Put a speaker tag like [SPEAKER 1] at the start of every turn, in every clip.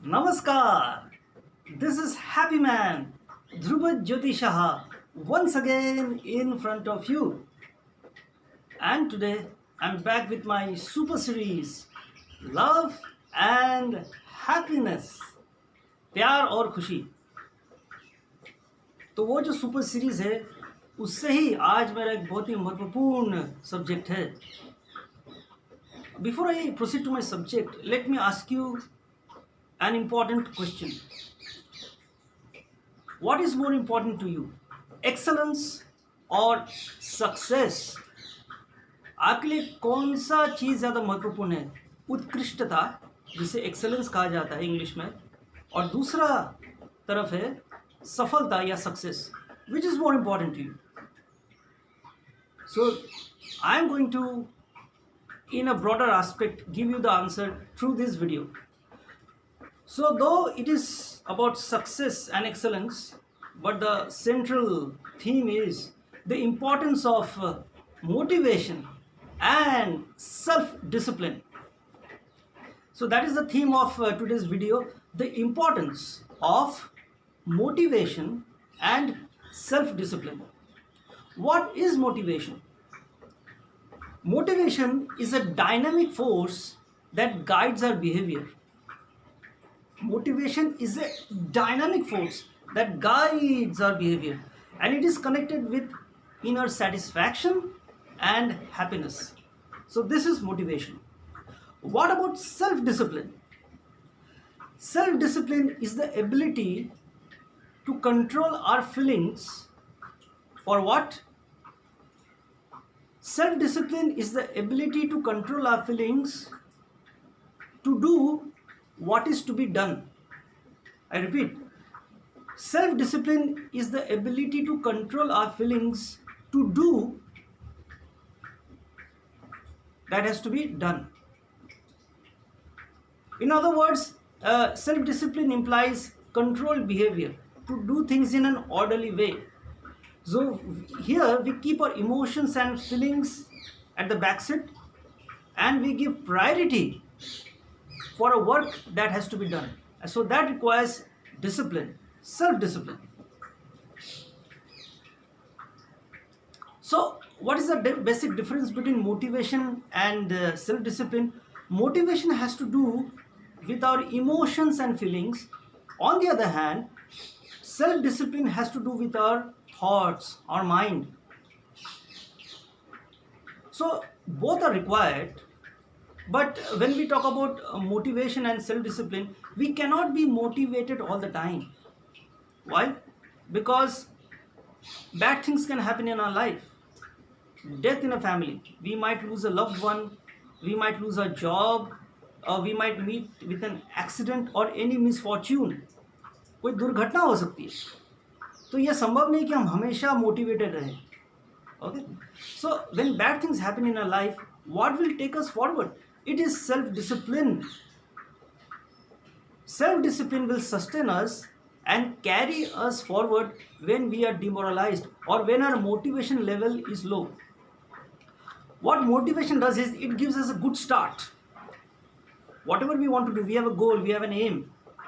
[SPEAKER 1] Namaskar. This is Happy Man, Dhruva Jyoti Shaha, once again in front of you. And today I'm back with my super series, Love and Happiness, प्यार और खुशी. तो वो जो super series है उससे ही आज मेरा एक बहुत ही महत्वपूर्ण सब्जेक्ट है. Before I proceed to my subject, let me ask you an important question. What is more important to you, excellence or success? आपके लिए कौन सा चीज़ ज़्यादा महत्वपूर्ण है, उत्कृष्टता जिसे एक्सेलेंस कहा जाता है इंग्लिश में, और दूसरा तरफ है सफलता या success. Which is more important to you? So I am going to in a broader aspect give you the answer through this video. So though it is about success and excellence, but the central theme is the importance of motivation and self-discipline. So that is the theme of today's video, the importance of motivation and self-discipline. What is motivation? Motivation is a dynamic force that guides our behavior. Motivation is a dynamic force that guides our behavior, and it is connected with inner satisfaction and happiness. So this is motivation. What about self-discipline? Self-discipline is the ability to control our feelings. For what? Self-discipline is the ability to control our feelings to do what is to be done. I repeat, self-discipline is the ability to control our feelings to do that has to be done. In other words, self-discipline implies controlled behavior to do things in an orderly way. So here we keep our emotions and feelings at the back seat, and we give priority for a work that has to be done. So that requires discipline, self-discipline. So what is the basic difference between motivation and self-discipline? Motivation has to do with our emotions and feelings. On the other hand, self-discipline has to do with our thoughts, our mind. So both are required, but when we talk about motivation and self-discipline, we cannot be motivated all the time. Why? Because bad things can happen in our life. Death in a family, we might lose a loved one, we might lose our job, or we might meet with an accident or any misfortune. कोई दुर्घटना हो सकती है. तो यह संभव नहीं कि हम हमेशा मोटिवेटेड रहें. Okay, so when bad things happen in our life, what will take us forward? It is self discipline. Self discipline will sustain us and carry us forward when we are demoralized or when our motivation level is low. What motivation does is it gives us a good start. Whatever we want to do, we have a goal, we have an aim.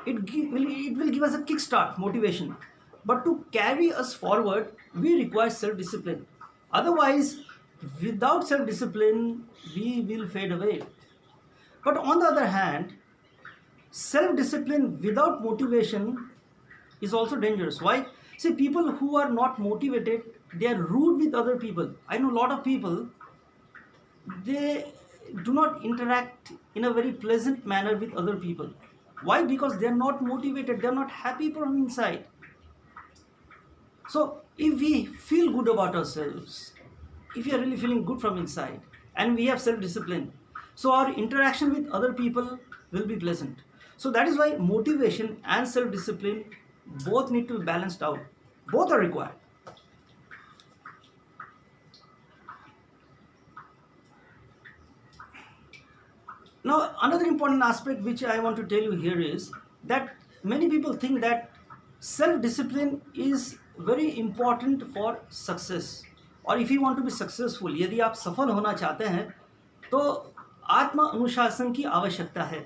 [SPEAKER 1] It will give us a kickstart, motivation. But to carry us forward, we require self-discipline. Otherwise, without self-discipline, we will fade away. But on the other hand, self-discipline without motivation is also dangerous. Why? See, people who are not motivated, they are rude with other people. I know a lot of people, they do not interact in a very pleasant manner with other people. Why? Because they are not motivated, they are not happy from inside. So if we feel good about ourselves, if we are really feeling good from inside, and we have self-discipline, so our interaction with other people will be pleasant. So that is why motivation and self-discipline both need to be balanced out. Both are required. Now another important aspect which I want to tell you here is that many people think that self-discipline is very important for success. और if you want to be successful, यदि आप सफल होना चाहते हैं तो आत्म अनुशासन की आवश्यकता है.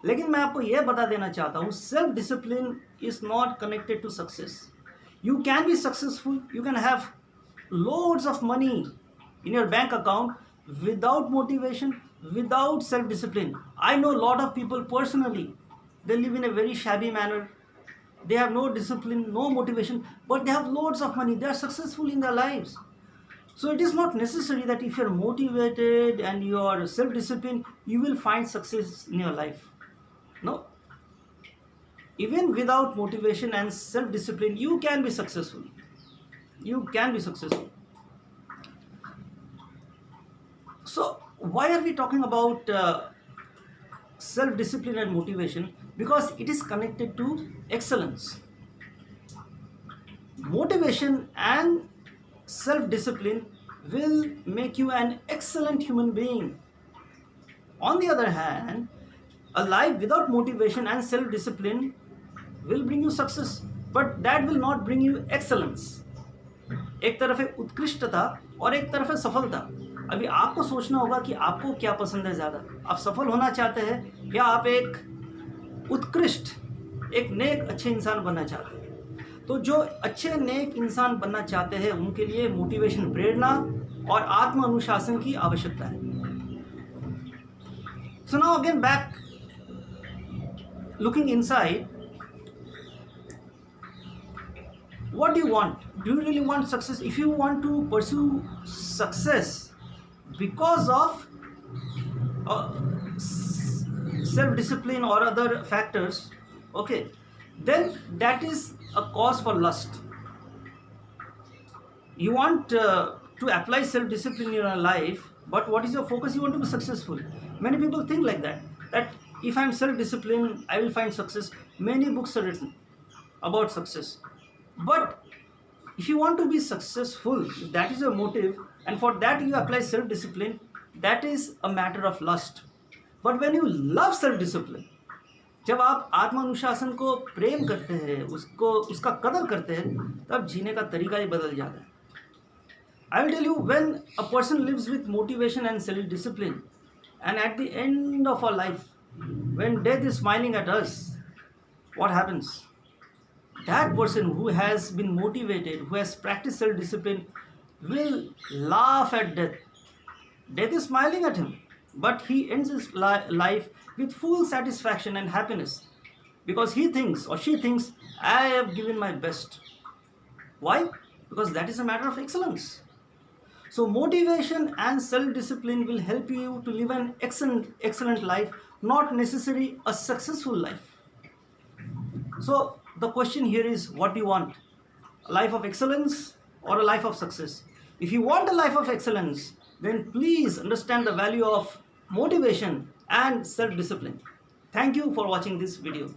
[SPEAKER 1] लेकिन मैं आपको यह बता देना चाहता हूँ, self discipline is not connected to success. You can be successful, you can have loads of money in your bank account without motivation, without self discipline. I know a lot of people personally, they live in a very shabby manner, they have no discipline, no motivation, but they have loads of money, they are successful in their lives. So it is not necessary that if you are motivated and you are self disciplined, you will find success in your life. No, even without motivation and self discipline, you can be successful. You can be successful. So why are we talking about self discipline and motivation? Because it is connected to excellence. Motivation and self discipline will make you an excellent human being. On the other hand, a life without motivation and self discipline will bring you success, but that will not bring you excellence. एक तरफ है उत्कृष्टता और एक तरफ है सफलता. अभी आपको सोचना होगा कि आपको क्या पसंद है ज़्यादा. आप सफल होना चाहते हैं या आप एक उत्कृष्ट, एक नेक अच्छे इंसान बनना चाहते हैं. तो जो अच्छे नेक इंसान बनना चाहते हैं उनके लिए मोटिवेशन, प्रेरणा और आत्म अनुशासन की आवश्यकता है. So now again back, looking inside, what do you want? Do you really want success? If you want to pursue success because of self-discipline or other factors, okay, then that is a cause for lust. You want to apply self-discipline in your life, but what is your focus? You want to be successful. Many people think like that if I am self-disciplined, I will find success. Many books are written about success. But if you want to be successful, if that is your motive, and for that you apply self-discipline, that is a matter of lust. But when you love self-discipline, जब आप आत्मानुशासन को प्रेम करते हैं, उसका कदर करते हैं, तब जीने का तरीका ही बदल जाता है. I will tell you, when a person lives with motivation and self-discipline, and at the end of our life, when death is smiling at us, what happens? That person who has been motivated, who has practiced self-discipline, will laugh at death. Death is smiling at him, but he ends his life with full satisfaction and happiness, because he thinks or she thinks, I have given my best. Why? Because that is a matter of excellence. So motivation and self-discipline will help you to live an excellent life, not necessarily a successful life. So the question here is, what do you want? A life of excellence or a life of success? If you want a life of excellence, then please understand the value of motivation and self-discipline. Thank you for watching this video.